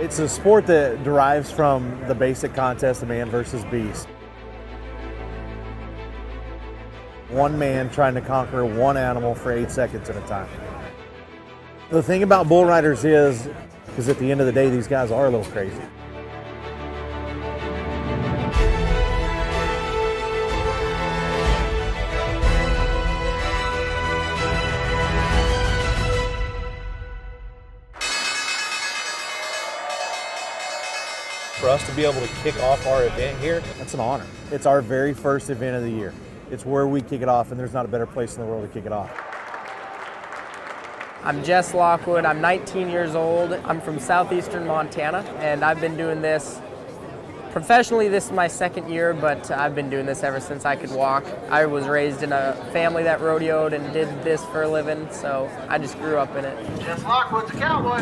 It's a sport that derives from the basic contest of man versus beast. One man trying to conquer one animal for 8 seconds at a time. The thing about bull riders is at the end of the day, these guys are a little crazy. For us to be able to kick off our event here, that's an honor. It's our very first event of the year. It's where we kick it off, and there's not a better place in the world to kick it off. I'm Jess Lockwood. I'm 19 years old. I'm from southeastern Montana, and I've been doing this professionally. This is my second year, but I've been doing this ever since I could walk. I was raised in a family that rodeoed and did this for a living, so I just grew up in it. Jess Lockwood's a cowboy.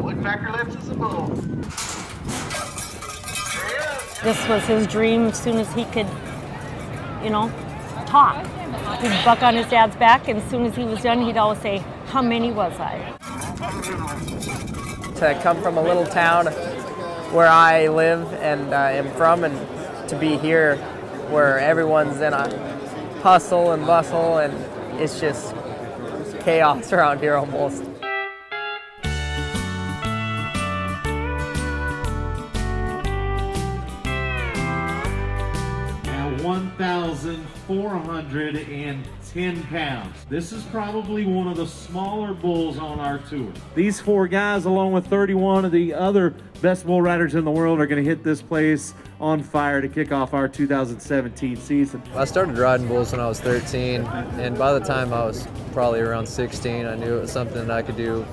Woodpecker lips is a bull. This was his dream as soon as he could, you know, talk. He'd buck on his dad's back, and as soon as he was done, he'd always say, "How many was I?" To come from a little town where I live and am from, and to be here where everyone's in a hustle and bustle, and it's just chaos around here almost. At 1,410 pounds. This is probably one of the smaller bulls on our tour. These four guys, along with 31 of the other best bull riders in the world, are going to hit this place on fire to kick off our 2017 season. I started riding bulls when I was 13, and by the time I was probably around 16, I knew it was something that I could do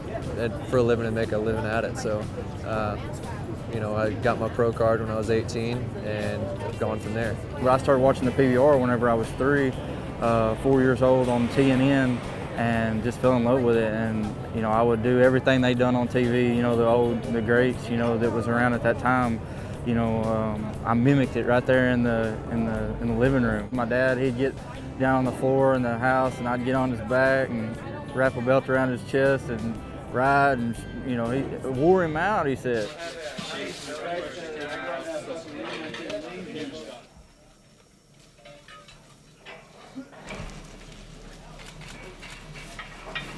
for a living and make a living at it. So, you know, I got my pro card when I was 18 and I've gone from there. I started watching the PBR whenever I was 4 years old on TNN, and just fell in love with it. And, you know, I would do everything they done on TV, you know, the greats, you know, that was around at that time. You know, I mimicked it right there in the living room. My dad, he'd get down on the floor in the house, and I'd get on his back and wrap a belt around his chest and ride, and, you know, he wore him out, he said.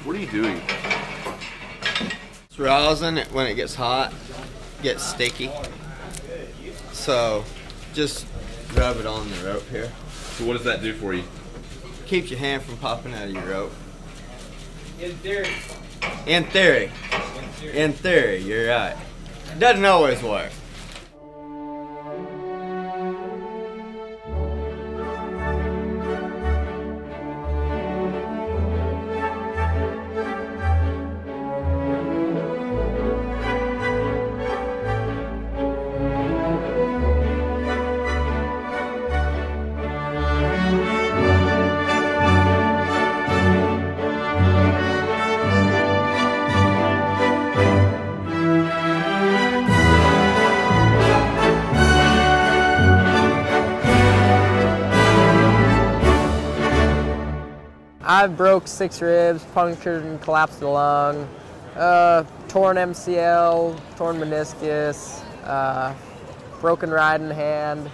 What are you doing? It's rosin when it gets hot, gets sticky. So just rub it on the rope here. So what does that do for you? Keeps your hand from popping out of your rope. In theory. In theory. In theory, you're right. It doesn't always work. I broke 6 ribs, punctured and collapsed a lung, torn MCL, torn meniscus, broken riding hand,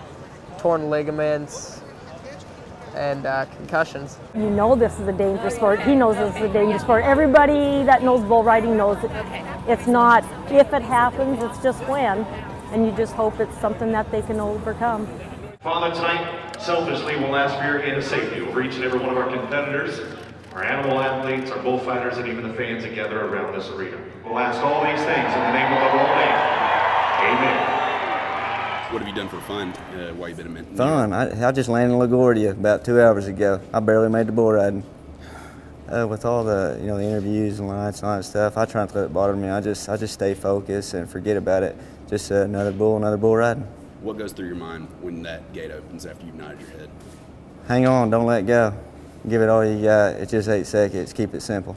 torn ligaments, and concussions. You know this is a dangerous sport. He knows this is a dangerous sport. Everybody that knows bull riding knows it. It's not if it happens, it's just when. And you just hope it's something that they can overcome. Father, tonight, selfishly, we'll ask for your hand of safety over each and every one of our competitors, our animal athletes, our bullfighters, and even the fans that gather around this arena. We'll ask all these things in the name of the Lord. Amen. What have you done for fun while you've been in Fun? I just landed in LaGuardia about 2 hours ago. I barely made the bull riding. With all the the interviews and lights and all that stuff, I try not to let it bother me. I just stay focused and forget about it. Just another bull riding. What goes through your mind when that gate opens after you've nodded your head? Hang on, don't let go. Give it all you got. It's just 8 seconds. Keep it simple.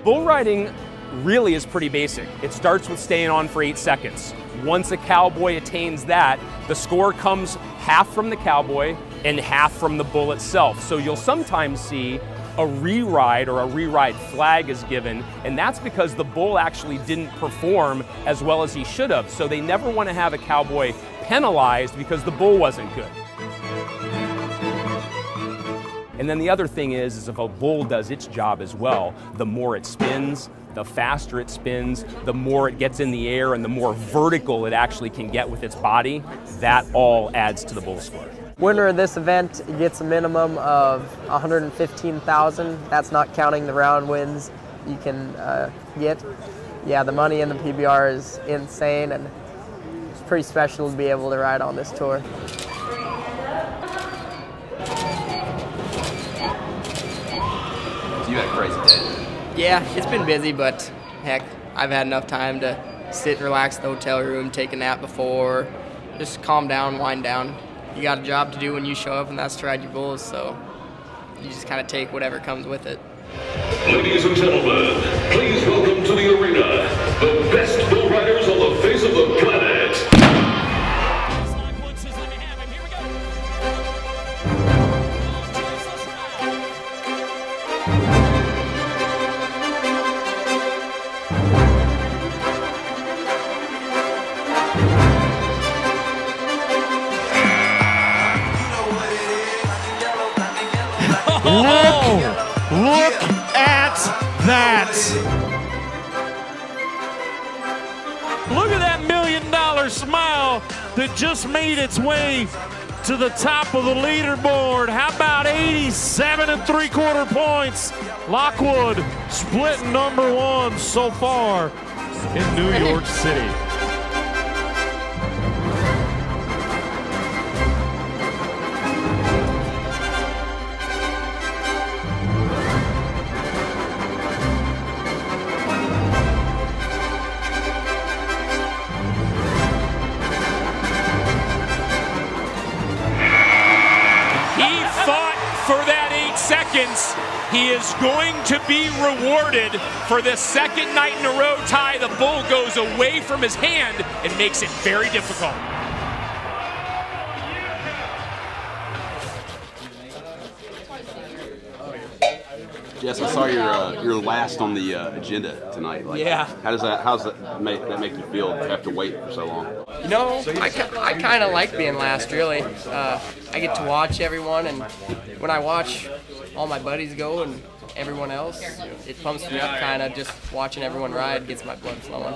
Bull riding really is pretty basic. It starts with staying on for 8 seconds. Once a cowboy attains that, the score comes half from the cowboy and half from the bull itself. So you'll sometimes see a re-ride or a re-ride flag is given, and that's because the bull actually didn't perform as well as he should have. So they never want to have a cowboy penalized because the bull wasn't good. And then the other thing is if a bull does its job as well, the more it spins, the faster it spins, the more it gets in the air and the more vertical it actually can get with its body, that all adds to the bull score. Winner of this event gets a minimum of $115,000. That's not counting the round wins you can get. Yeah, the money in the PBR is insane, and it's pretty special to be able to ride on this tour. You had a crazy day. Yeah, it's been busy, but heck, I've had enough time to sit and relax in the hotel room, take a nap before, just calm down, wind down. You got a job to do when you show up, and that's to ride your bulls, so you just kind of take whatever comes with it. Ladies and gentlemen, please welcome to the arena the best bull riders on the face of the planet. Look at that! Look at that $1 million smile that just made its way to the top of the leaderboard. How about 87 3/4 points? Lockwood splitting #1 so far in New York City. He is going to be rewarded for the second night in a row tie. The bull goes away from his hand and makes it very difficult. Jess, I saw you're last on the agenda tonight. Like, yeah. How's that make you feel to have to wait for so long? You know, I kind of like being last, really. I get to watch everyone, and when I watch all my buddies go and everyone else, it pumps me up kind of. Just watching everyone ride gets my blood flowing.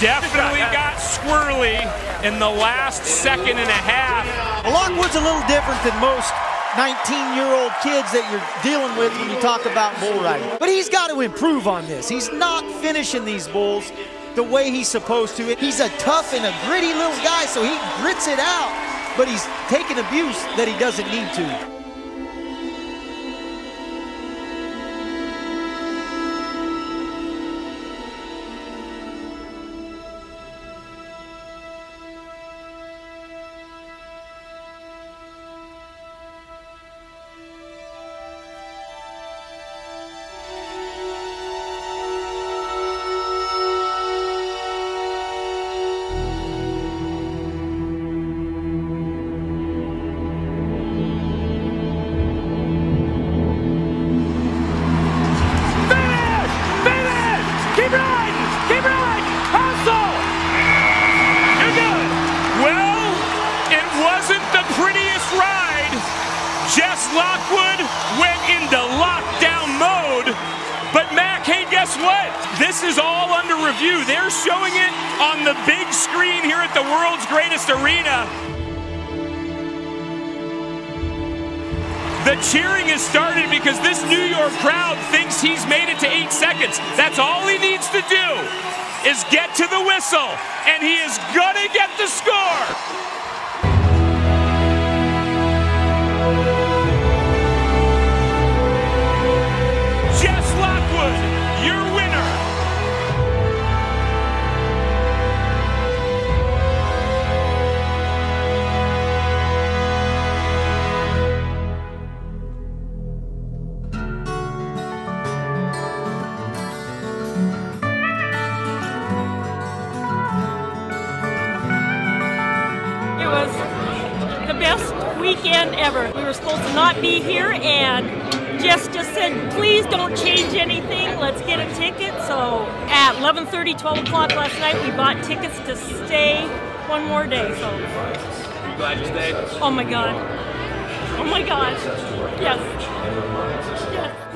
Definitely got squirrely in the last second and a half. Lockwood's a little different than most 19-year-old kids that you're dealing with when you talk about bull riding. But he's got to improve on this. He's not finishing these bulls the way he's supposed to. He's a tough and a gritty little guy, so he grits it out, but he's taking abuse that he doesn't need to. Lockwood went into lockdown mode, but Mac, hey, guess what? This is all under review. They're showing it on the big screen here at the world's greatest arena. The cheering has started because this New York crowd thinks he's made it to 8 seconds. That's all he needs to do is get to the whistle, and he is gonna get the score. weekend ever. We were supposed to not be here, and Jess just said, please don't change anything. Let's get a ticket. So at 11:30, 12 o'clock last night, we bought tickets to stay one more day. So. Are you glad you stayed? Oh my God. Oh my God. Yes. Yes.